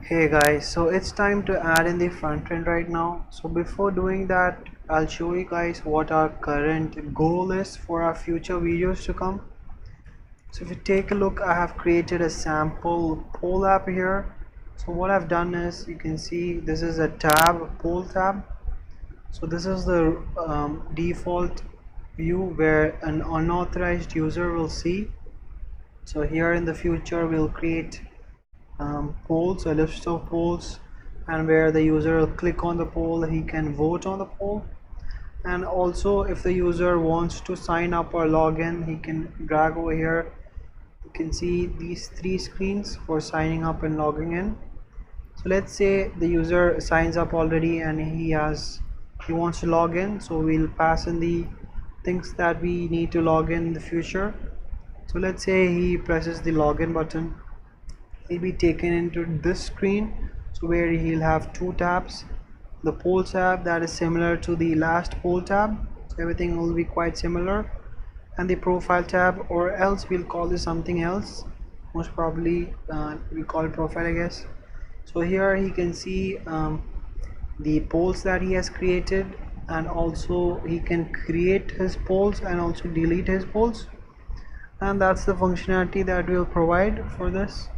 Hey guys, so it's time to add in the front end right now. So before doing that, I'll show you guys what our current goal is for our future videos to come. So if you take a look, I have created a sample poll app here. So what I've done is, you can see this is a tab, poll tab. So this is the default view where an unauthorized user will see. So here in the future we'll create polls, a list of polls, and where the user will click on the poll, he can vote on the poll. And also if the user wants to sign up or log in, he can drag over here. You can see these three screens for signing up and logging in. So let's say the user signs up already and he wants to log in, so we'll pass in the things that we need to log in the future. So let's say he presses the login button, he'll be taken into this screen, so where he'll have two tabs: the poll tab that is similar to the last poll tab, so everything will be quite similar, and the profile tab, or else we'll call this something else. Most probably we'll call it profile, I guess. So here he can see the polls that he has created, and also he can create his polls and also delete his polls, and that's the functionality that we'll provide for this.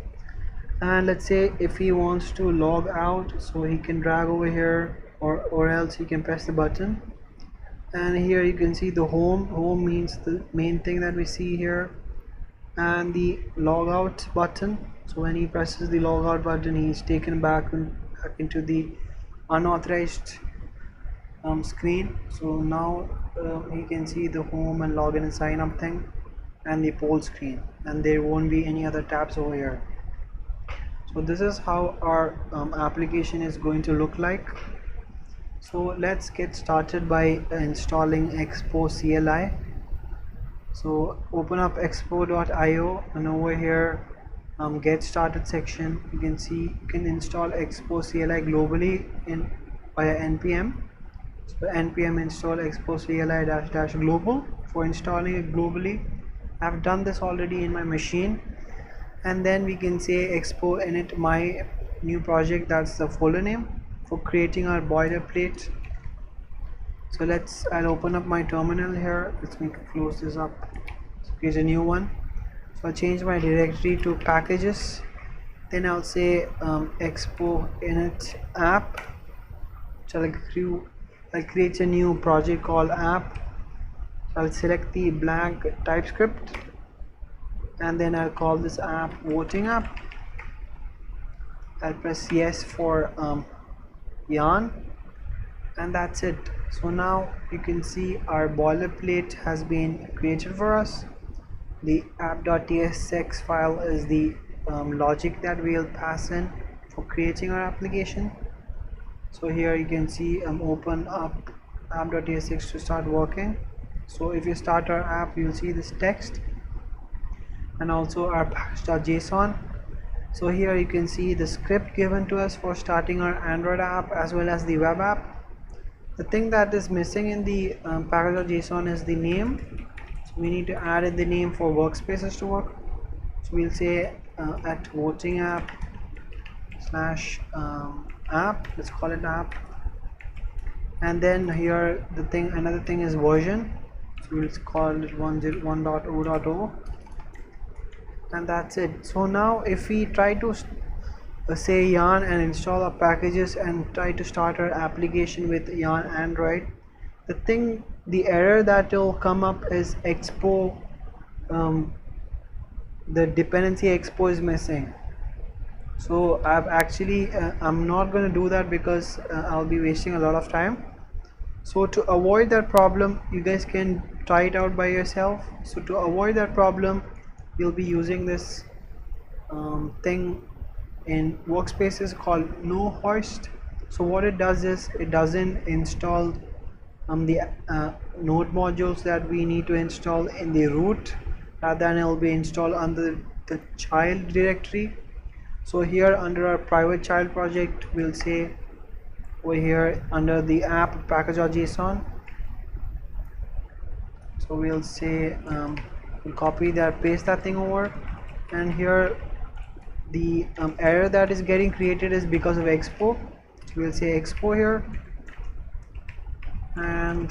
And let's say if he wants to log out, so he can drag over here, or else he can press the button. And here you can see the home means the main thing that we see here, and the logout button. So when he presses the logout button, he's taken back into the unauthorized screen. So now he can see the home and login and sign up thing, and the poll screen, and there won't be any other tabs over here. So this is how our application is going to look like. So let's get started by installing Expo CLI. So open up expo.io, and over here get started section, you can see you can install Expo CLI globally in via npm. So npm install Expo CLI dash dash global for installing it globally. I've done this already in my machine. And then we can say expo init my new project, that's the folder name for creating our boilerplate. So I'll open up my terminal here. Let me close this up. So create a new one. So I'll change my directory to packages. Then I'll say expo init app. So I'll create a new project called app. So I'll select the blank TypeScript, and then I'll call this app voting app. I'll press yes for yarn, and that's it. So now you can see our boilerplate has been created for us. The app.tsx file is the logic that we'll pass in for creating our application. So here you can see open up app.tsx to start working. So if you start our app, you'll see this text and also our package.json. So here you can see the script given to us for starting our Android app as well as the web app. The thing that is missing in the package.json is the name. So we need to add in the name for workspaces to work. So we'll say at voting app slash app, let's call it app. And then here another thing is version. So we'll call it 1.0.0, and that's it. So now if we try to say yarn and install our packages and try to start our application with yarn Android, the error that will come up is expo, the dependency expo is missing. So I'm not going to do that because I'll be wasting a lot of time. So to avoid that problem, you guys can try it out by yourself. So to avoid that problem, you'll be using this thing in workspaces called no hoist. So what it does is it doesn't install the node modules that we need to install in the root, rather than it will be installed under the child directory. So here under our private child project, we'll say over here under the app package.json, so we'll say we'll copy that, paste that thing over, and here the error that is getting created is because of Expo. So we'll say Expo here, and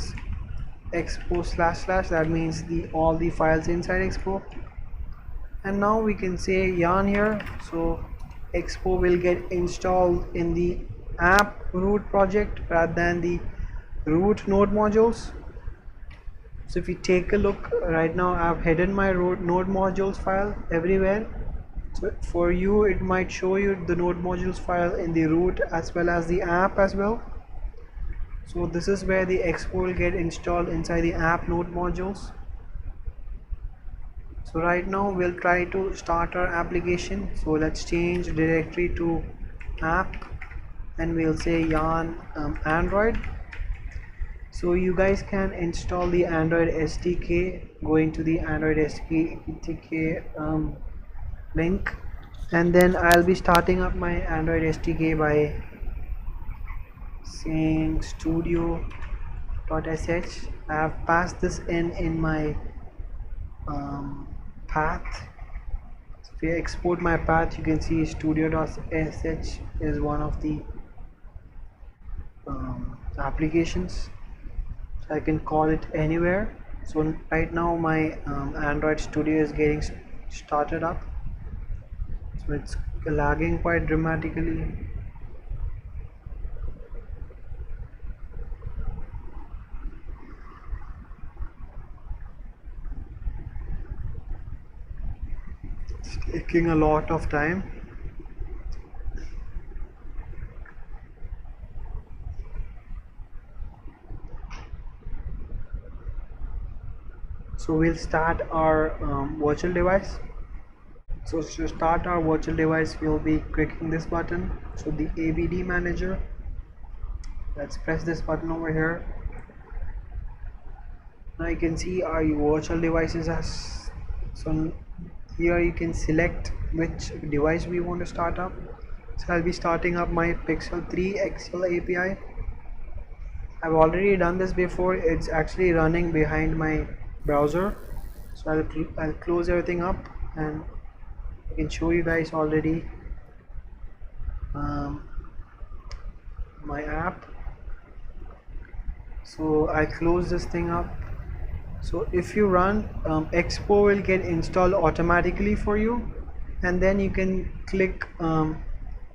Expo slash slash, that means the all the files inside Expo. And now we can say yarn here, so Expo will get installed in the app root project rather than the root node modules. So if you take a look right now, I've hidden my root node modules file everywhere. So for you it might show you the node modules file in the root as well as the app as well. So this is where the Expo will get installed inside the app node modules. So right now we'll try to start our application. So let's change directory to app, and we'll say yarn Android. So you guys can install the Android SDK going to the Android SDK link, and then I'll be starting up my Android SDK by saying studio.sh. I have passed this in my path. If I export my path, you can see studio.sh is one of the applications, so I can call it anywhere. So right now my Android Studio is getting started up, so it's lagging quite dramatically. It's taking a lot of time. So we'll start our virtual device. So to start our virtual device, we'll be clicking this button. So the ABD manager. Let's press this button over here. Now you can see our virtual devices as, so here you can select which device we want to start up. So I'll be starting up my Pixel 3 XL API. I've already done this before. It's actually running behind my browser. So I'll close everything up, and I can show you guys already my app. So I close this thing up. So if you run Expo will get installed automatically for you, and then you can click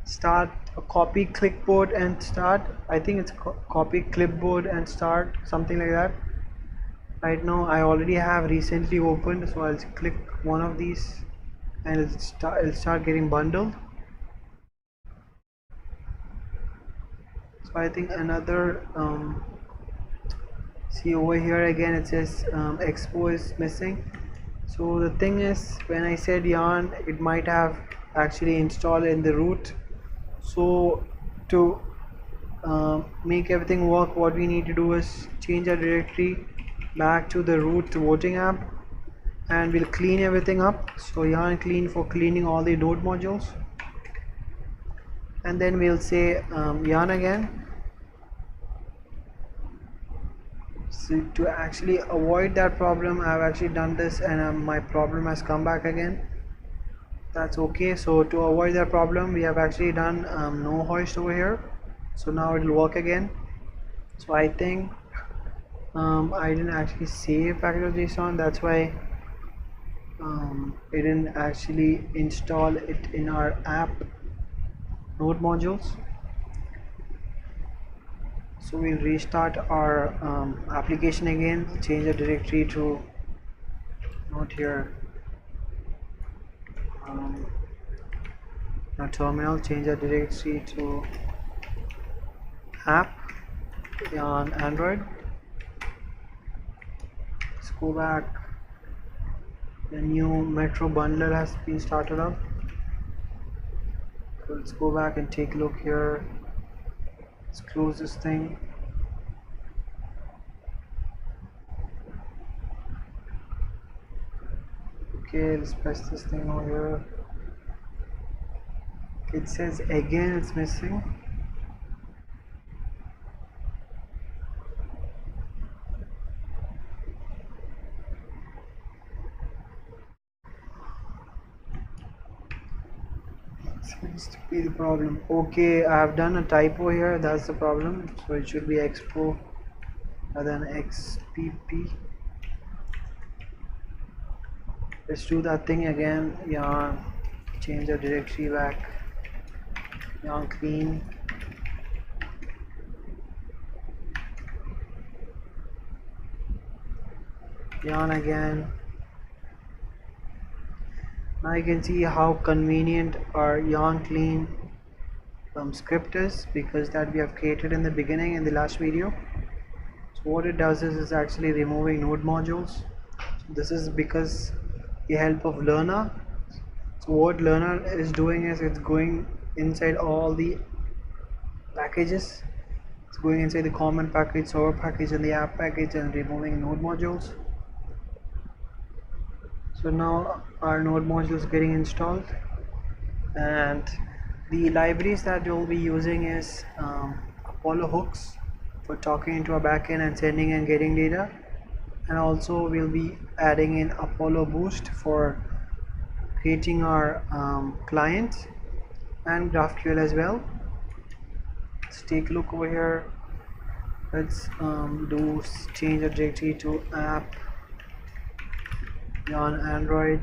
start copy clipboard and start. I think it's copy clipboard and start, something like that. Right now I already have recently opened, so I'll click one of these and it'll start getting bundled. So I think another see over here again it says Expo is missing. So the thing is, when I said yarn, it might have actually installed in the root. So to make everything work, what we need to do is change our directory back to the root voting app, and we'll clean everything up. So yarn clean for cleaning all the node modules, and then we'll say yarn again. So to actually avoid that problem, I've actually done this, and my problem has come back again. That's okay. So to avoid that problem, we have actually done no hoist over here. So now it will work again. So I think I didn't actually save package.json, that's why it didn't actually install it in our app node modules. So we'll restart our application again, change the directory to not here, our terminal, change the directory to app on Android. Let's go back. The new Metro bundler has been started up. So let's go back and take a look here. Let's close this thing. Okay, let's press this thing over here. It says again it's missing. be the problem. Okay, I have done a typo here, that's the problem. So it should be Expo rather than XPP. Let's do that thing again. Yarn, change the directory back. Yarn clean. Yarn again. Now you can see how convenient our yarn clean script is, because that we have created in the beginning in the last video. So what it does is actually removing node modules. So this is because the help of learner. So what learner is doing is it's going inside all the packages. It's going inside the common package, server package, and the app package, and removing node modules. So now our node module is getting installed, and the libraries that we'll be using is Apollo hooks for talking into a backend and sending and getting data, and also we'll be adding in Apollo Boost for creating our client, and GraphQL as well. Let's take a look over here. Let's do change the directory to app on Android.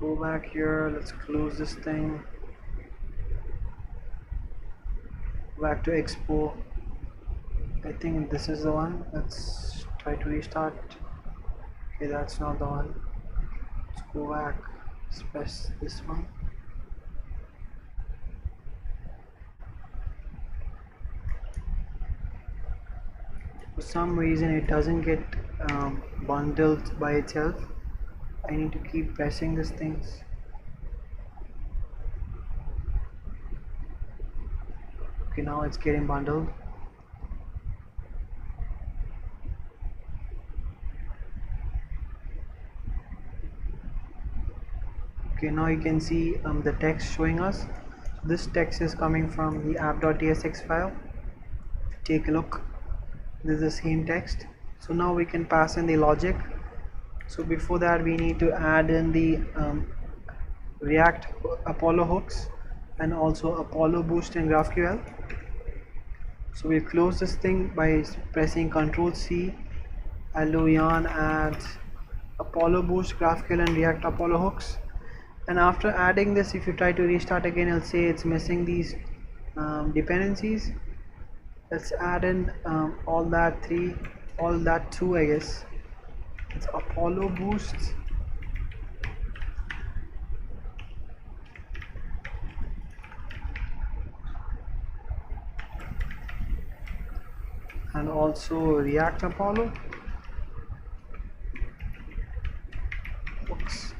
Go back here, let's close this thing. Back to Expo. I think this is the one. Let's try to restart. Okay, that's not the one. Let's go back. Let's press this one. For some reason it doesn't get bundled by itself. I need to keep pressing these things. Okay, now it's getting bundled. Okay, now you can see the text showing us. So this text is coming from the app.tsx file. Take a look. This is the same text. So now we can pass in the logic. So before that we need to add in the React Apollo hooks and also Apollo Boost and GraphQL. So we'll close this thing by pressing Ctrl C. I'll do yarn add Apollo Boost, GraphQL and React Apollo hooks. And after adding this, if you try to restart again, it'll say it's missing these dependencies. Let's add in all that two, I guess. It's Apollo Boost, and also React Apollo. Oops.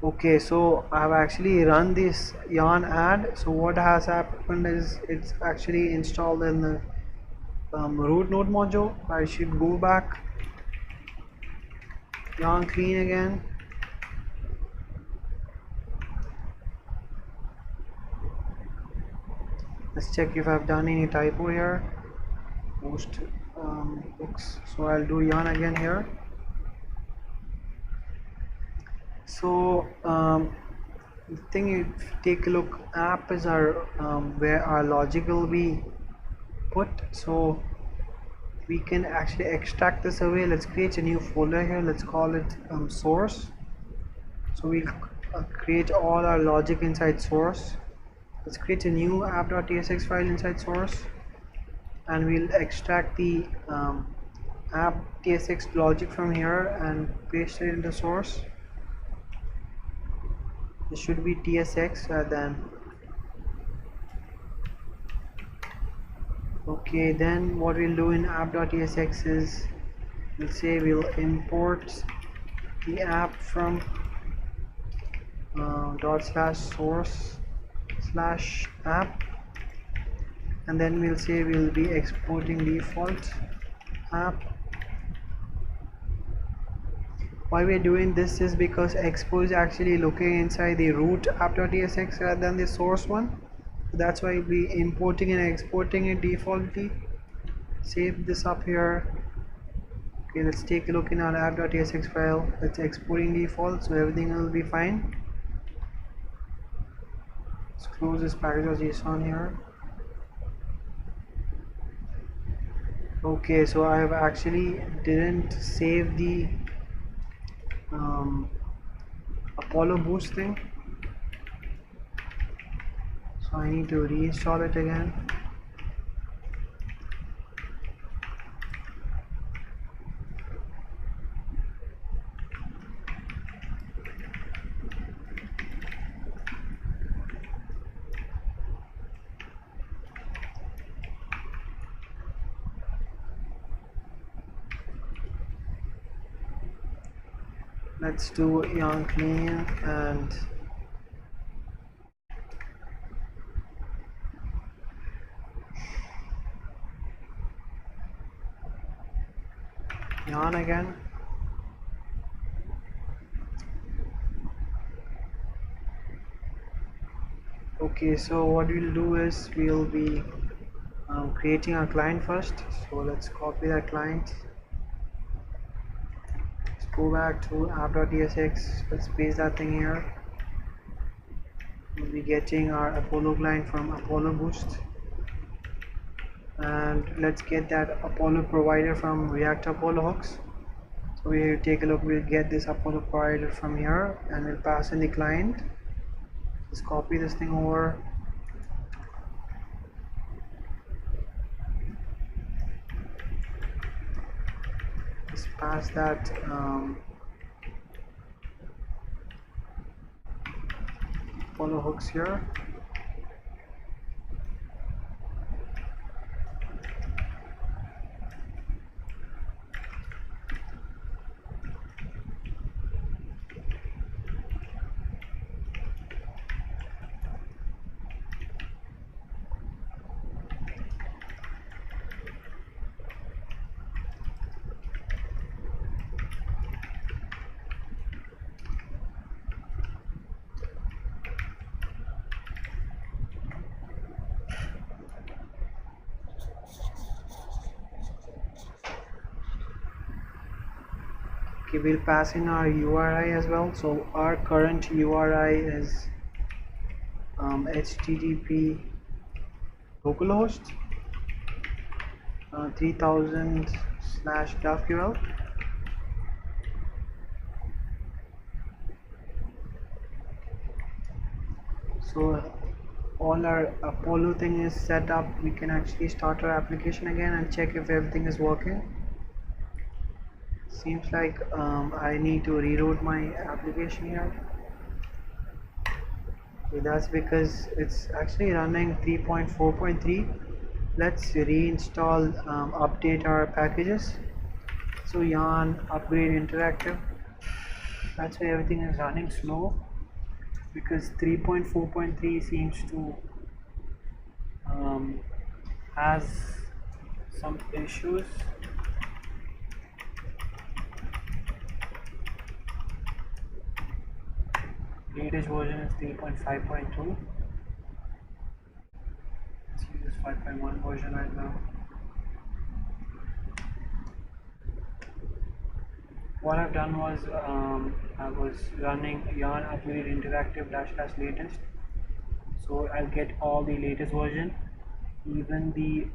Okay, so I've actually run this yarn add. So what has happened is it's actually installed in the root node module. I should go back, yarn clean again. Let's check if I've done any typo here. Post books. So I'll do yarn again here. So the thing, if you take a look, app is our where our logic will be put. So we can actually extract this away. Let's create a new folder here. Let's call it source. So we'll create all our logic inside source. Let's create a new app.tsx file inside source, and we'll extract the app.tsx logic from here and paste it into source. This should be tsx then. Okay, then what we'll do in app.tsx is we'll say we'll import the app from /source/app, and then we'll say we'll be exporting default app. Why we're doing this is because Expo is actually looking inside the root app.tsx rather than the source one. That's why we importing and exporting it defaultly. Save this up here. Okay, let's take a look in our app.tsx file. It's exporting default, so everything will be fine. Let's close this package.json here. Okay, so I have actually didn't save the um, Apollo boost thing, so I need to reinstall it again. Let's do yarn clean and yarn again. Okay, so what we'll do is we'll be creating a client first. So let's copy that client. Let's go back to app.tsx. Let's paste that thing here. We'll be getting our Apollo client from Apollo Boost. And let's get that Apollo provider from React Apollo hooks. So we take a look, we'll get this Apollo provider from here and we'll pass in the client. Let's copy this thing over. Let's pass that Apollo hooks here. Okay, we'll pass in our URI as well. So our current URI is HTTP localhost 3000/GraphQL. So all our Apollo thing is set up. We can actually start our application again and check if everything is working. Seems like I need to reload my application here. Okay, that's because it's actually running 3.4.3. Let's reinstall, update our packages. So yarn upgrade interactive. That's why everything is running slow, because 3.4.3 seems to has some issues. Latest version is 3.5.2. Let's use 5.1 version right now. What I've done was I was running yarn upgrade interactive dash dash latest, so I'll get all the latest version, even the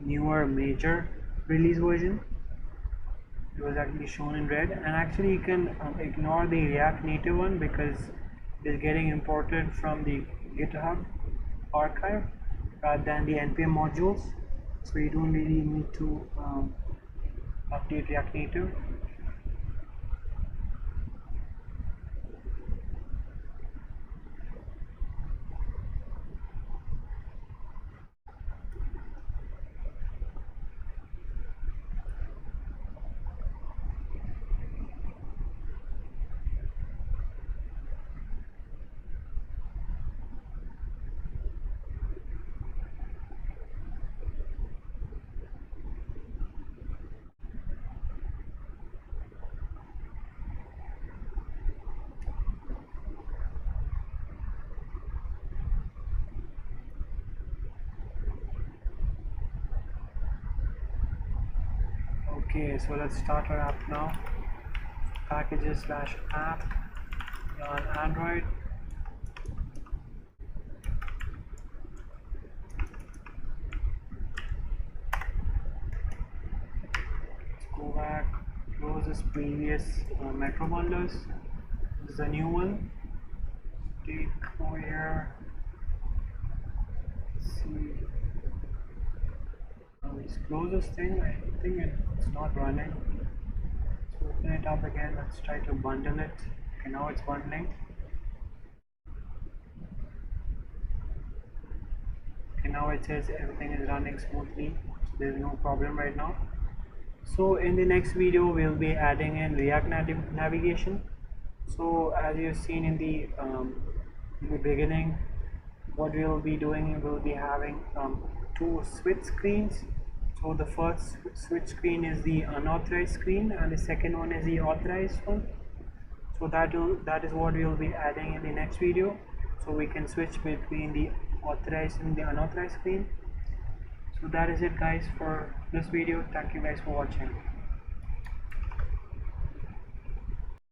newer major release version. It was actually shown in red, and actually you can ignore the React native one because it is getting imported from the GitHub archive rather than the npm modules, so you don't really need to update React native. Okay, so let's start our app now. Packages slash app on Android. Let's go back, close this previous Metro bundles. This is a new one. Take over here. Let's see. Let's close this thing. I think it's not running. Let's open it up again. Let's try to bundle it. Okay, now it's bundling. Okay, now it says everything is running smoothly. So there's no problem right now. So in the next video we'll be adding in React navigation. So as you've seen in the beginning, what we'll be doing, we'll be having two switch screens. So the first switch screen is the unauthorized screen and the second one is the authorized one. So that is what we'll be adding in the next video, so we can switch between the authorized and the unauthorized screen. So that is it guys for this video. Thank you guys for watching.